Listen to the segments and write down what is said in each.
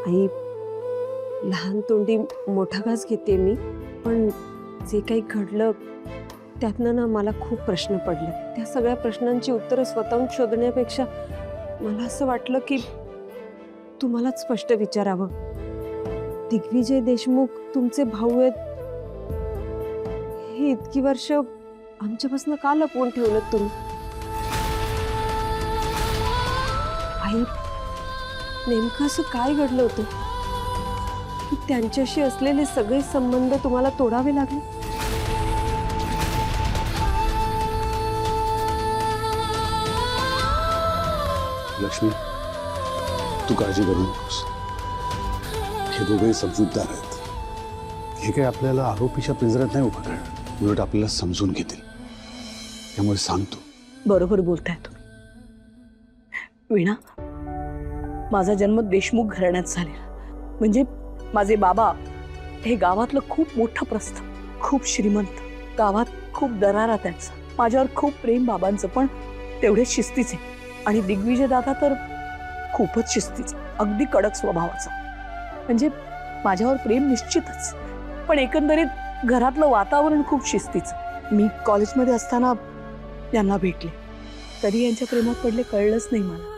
आई, लहान तोंडी मोठा घास घेते मी, पण जे काही घडलं त्यातनं ना मला खूप प्रश्न पडले. त्या सगळ्या प्रश्नांची उत्तरं स्वतःहून शोधण्यापेक्षा मला असं वाटलं की तुम्हालाच स्पष्ट विचारावं. दिग्विजय देशमुख तुमचे भाऊ आहेत, हे इतकी वर्ष आमच्यापासून का लपवून ठेवलं तुम्ही? आई, नेमकं असं काय घडलं होतं की त्यांच्याशी असलेले सगळे संबंध तुम्हाला तोडावे लागले? लक्ष्मी, तू काळजी करू नकोस. हे दोघेही समजूतदार आहेत. हे काही आपल्याला आरोपीच्या पिंजऱ्यात नाही उभं करणार, उलट आपल्याला समजून घेतील. त्यामुळे सांगतो. बरोबर बोलताय तुम्ही. वीणा, माझा जन्म देशमुख घराण्यात झालेला. म्हणजे माझे बाबा हे गावातलं खूप मोठं प्रस्थ, खूप श्रीमंत, गावात खूप दरारा त्यांचा. माझ्यावर खूप प्रेम बाबांचं, पण तेवढेच शिस्तीचे. आणि दिग्विजय दादा तर खूपच शिस्तीचा, अगदी कडक स्वभावाचा. म्हणजे माझ्यावर प्रेम निश्चितच, पण एकंदरीत घरातलं वातावरण खूप शिस्तीचं. मी कॉलेजमध्ये असताना यांना भेटले, तरी यांच्या प्रेमात पडले कळलंच नाही मला.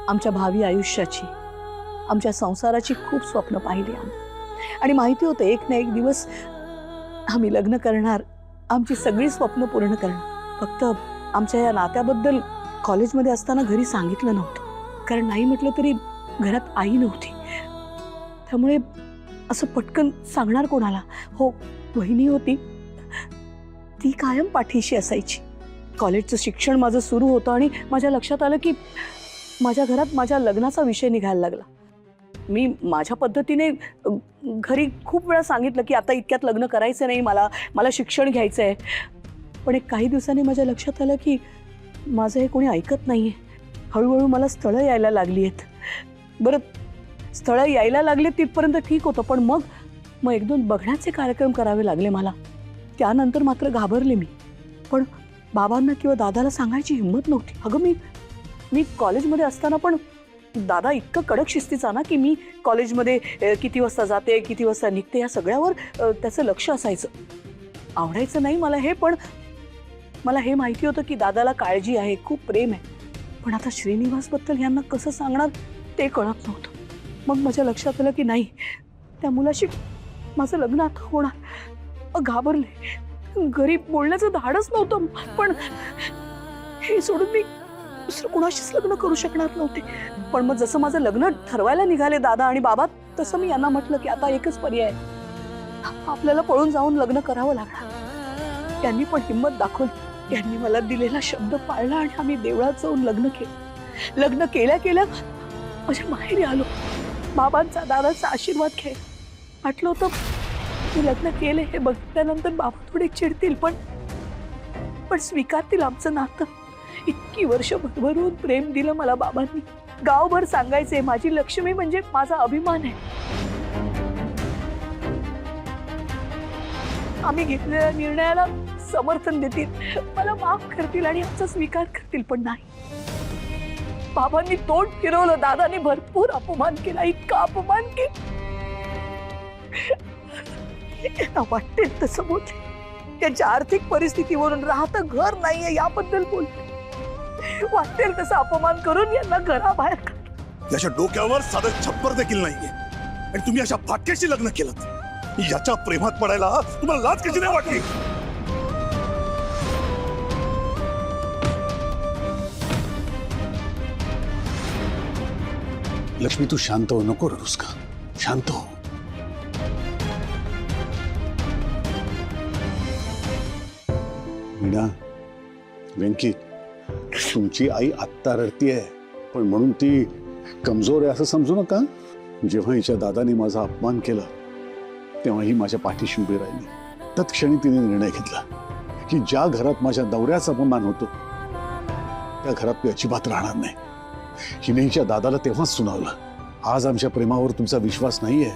आमच्या भावी आयुष्याची, आमच्या संसाराची खूप स्वप्न पाहिली आम्ही. आणि माहिती होतं एक ना एक दिवस आम्ही लग्न करणार, आमची सगळी स्वप्न पूर्ण करणार. फक्त आमच्या या नात्याबद्दल कॉलेजमध्ये असताना घरी सांगितलं नव्हतं, कारण नाही म्हटलं तरी घरात आई नव्हती. त्यामुळे असं पटकन सांगणार कोणाला? हो, वहिनी होती, ती कायम पाठीशी असायची. कॉलेजचं शिक्षण माझं सुरू होतं आणि माझ्या लक्षात आलं की माझ्या घरात माझ्या लग्नाचा विषय निघायला लागला. मी माझ्या पद्धतीने घरी खूप वेळा सांगितलं की आता इतक्यात लग्न करायचं नाही, मला शिक्षण घ्यायचं आहे. पण एक काही दिवसांनी माझ्या लक्षात आलं की माझं हे कोणी ऐकत नाहीये. हळूहळू मला स्थळं यायला लागली आहेत. बरं, स्थळं यायला लागले तिथपर्यंत ठीक होतं, पण मग एक दोन बघण्याचे कार्यक्रम करावे लागले मला. त्यानंतर मात्र घाबरले मी. पण बाबांना किंवा दादाला सांगायची हिंमत नव्हती. अगं, मी कॉलेजमध्ये असताना पण दादा इतकं कडक शिस्तीचा ना की मी कॉलेजमध्ये किती वाजता जाते, किती वाजता निघते, या सगळ्यावर त्याचं लक्ष असायचं. आवडायचं नाही मला हे, पण मला हे माहिती होतं की दादाला काळजी आहे, खूप प्रेम आहे. पण आता श्रीनिवासबद्दल यांना कसं सांगणार ते कळत नव्हतं. मग माझ्या लक्षात आलं की नाही, त्या मुलाशी माझं लग्न आता होणार. घाबरले, घरी बोलण्याचं धाडच नव्हतं. पण हे सोडून मी दुसरं कुणाशीच लग्न करू शकणार नव्हते. पण मग जसं माझं लग्न ठरवायला निघाले दादा आणि बाबा, तसं मी यांना म्हटलं की आता एकच पर्याय, आपल्याला पळून जाऊन लग्न करावं लागणार. त्यांनी पण हिंमत दाखवली. त्यांनी मला दिलेला शब्द पाळला आणि आम्ही देवळात जाऊन लग्न केलं. लग्न केल्या केल्या माझ्या माहेरी आलो. बाबांचा, दादाचा आशीर्वाद घे. वाटलं होतं मी लग्न केले हे बघितल्यानंतर बाबा थोडे चिडतील, पण स्वीकारतील आमचं नातं. इतकी वर्ष भरभरून प्रेम दिलं मला बाबांनी. गावभर सांगायचे माझी लक्ष्मी म्हणजे माझा अभिमान आहे. आम्ही घेतलेल्या निर्णयाला समर्थन देतील, मला माफ करतील आणि आमचा स्वीकार करतील. पण नाही, बाबांनी तोंड फिरवलं. दादाने भरपूर अपमान केला, इतका अपमान केला. त्यांना वाटेल तसं बोलते. त्यांच्या आर्थिक परिस्थितीवरून राहतं घर नाहीये याबद्दल बोलते. वाटेल तसा अपमान करून यांना घराबाहेर काढलं. याच्या डोक्यावर साधं छप्पर देखील नाहीये आणि तुम्ही अशा फाटक्याशी लग्न केलं. याच्या प्रेमात पडायला तुम्हाला लाज कशी नाही वाटली? लक्ष्मी, तू शांत हो, नको रडूस का. शांत हो. मीना, वेंकी, तुमची आई आत्ता रडतीये, पण म्हणून ती कमजोर आहे असं समजू नका. जेव्हा हिच्या दादाने माझा अपमान केला तेव्हा ही माझ्या पाठीशी उभी राहिली. तत्क्षणी तिने निर्णय घेतला की ज्या घरात माझ्या नवऱ्याचा अपमान होतो त्या घरात मी अजिबात राहणार नाही. हिने हिच्या दादाला तेव्हाच सुनावलं, आज आमच्या प्रेमावर तुमचा विश्वास नाहीये,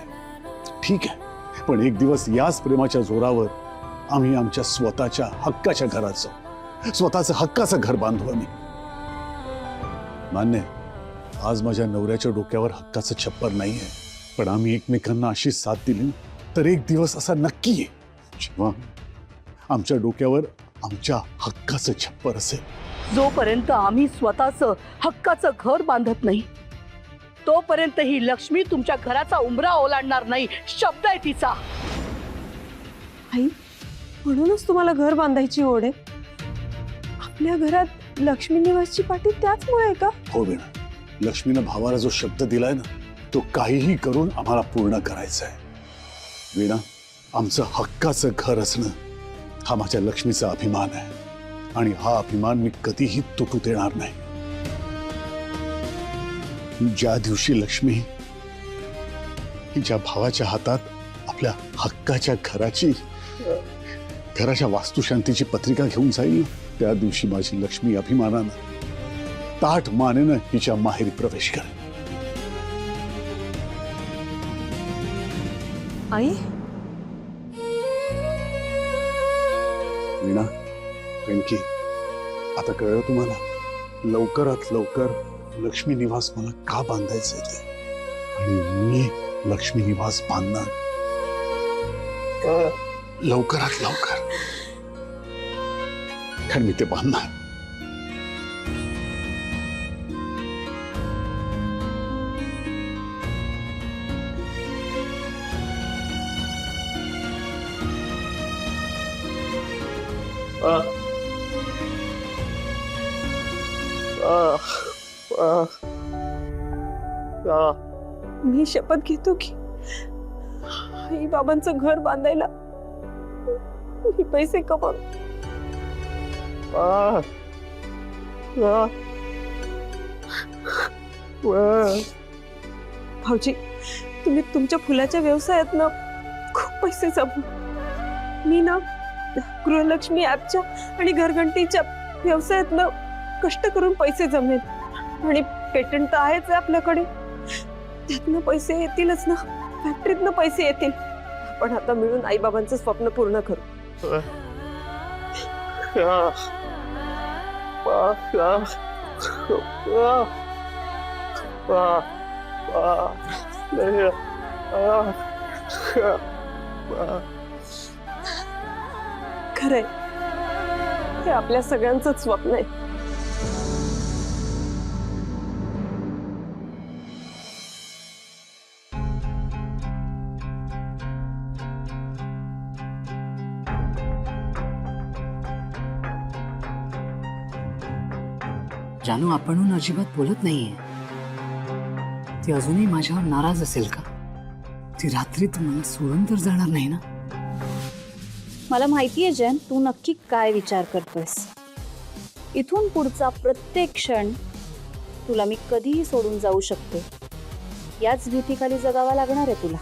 ठीक आहे, पण एक दिवस याच प्रेमाच्या जोरावर आम्ही आमच्या स्वतःच्या हक्काच्या घराचं, स्वतःचं हक्काचं घर बांधू. आम्ही मान्य, आज माझ्या नवऱ्याच्या डोक्यावर हक्काचं छप्पर नाहीये, पण आम्ही एकमेकांना अशी साथ दिली तर एक दिवस असा नक्की येईल जेव्हा आमच्या डोक्यावर आमच्या हक्काचं छप्पर असेल। जोपर्यंत आम्ही स्वतःचं हक्काचं घर बांधत नाही तोपर्यंत ही लक्ष्मी तुमच्या घराचा उंबरा ओलांडणार नाही, शब्द आहे तिचा। आई, म्हणूनच तुम्हाला घर बांधायची ओढ आहे? आपल्या घरात लक्ष्मी निवासची पाटी त्याचमुळे आहे का? हो वीणा, लक्ष्मीनं भावाला जो शब्द दिलाय ना तो काहीही करून आम्हाला पूर्ण करायचा आहे। वीणा, आमचं हक्काचं घर असणं हा माझ्या लक्ष्मीचा अभिमान आहे आणि हा अभिमान मी कधीही तुटू देणार नाही। ज्या दिवशी लक्ष्मी हिच्या भावाच्या हातात आपल्या हक्काच्या घराच्या वास्तुशांतीची पत्रिका घेऊन जाईल त्या दिवशी माझी लक्ष्मी अभिमानानं ताठ मानेनं हिच्या माहेरी प्रवेश करेल। आई, वीणा, वेंकी, आता कळलं तुम्हाला लवकरात लवकर लक्ष्मी निवास मला का बांधायचं ते, आणि मी लक्ष्मी निवास बांधणार लवकरात लवकर, कारण मी ते बांधणार। मी शपथ घेतो की आई बाबांचं घर बांधायला मी पैसे कमाव। भाऊजी, तुम्ही तुमच्या फुलाच्या व्यवसायात ना खूप पैसे जमू। मी ना गृहलक्ष्मी ऍपच्या आणि घरघंटीच्या व्यवसायात ना कष्ट करून पैसे जमेल आणि पेटंट तर आहेच आहे आपल्याकडे, त्यातनं पैसे येतीलच ना, फॅक्टरीतनं पैसे येतील। आपण आता मिळून आई बाबांचं स्वप्न पूर्ण करू। खरंय, हे आपल्या सगळ्यांचंच स्वप्न आहे। जानू आपणहून अजिबात बोलत नाहीये। ती अजूनही माझ्यावर नाराज असेल का? ती रात्रीत मला सोडून तर जाणार नाही ना? मला माहितीये जैन, तू नक्की काय विचार करतोयस। इथून पुढचा प्रत्येक क्षण तुला मी कधीही सोडून जाऊ शकते, याच भीतीखाली जगावा लागणार आहे तुला।